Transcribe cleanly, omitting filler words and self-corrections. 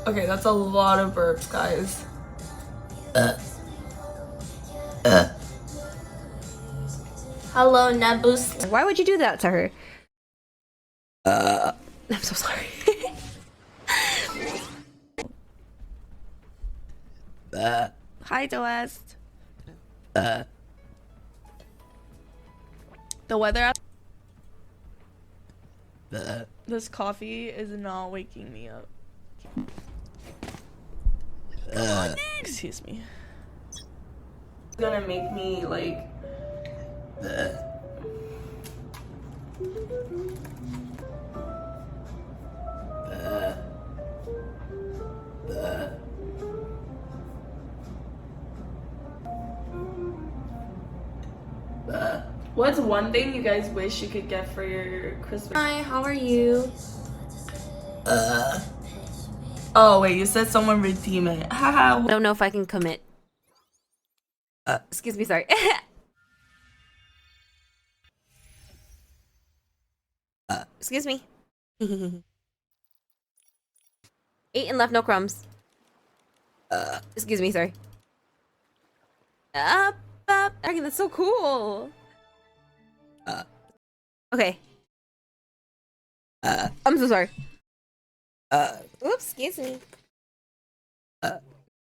Okay, that's a lot of burps, guys. Hello, Nebus. Why would you do that to her? I'm so sorry. Hi, Doest. The weather out. This coffee is not waking me up. Excuse me. It's gonna make me like. What's one thing you guys wish you could get for your Christmas? Hi, how are you? Oh wait, you said someone redeem it. Haha. I don't know if I can commit. Excuse me, sorry. Excuse me. 8 and left, no crumbs. Excuse me, sorry. Okay, that's so cool. Okay. I'm so sorry. Oops, excuse me.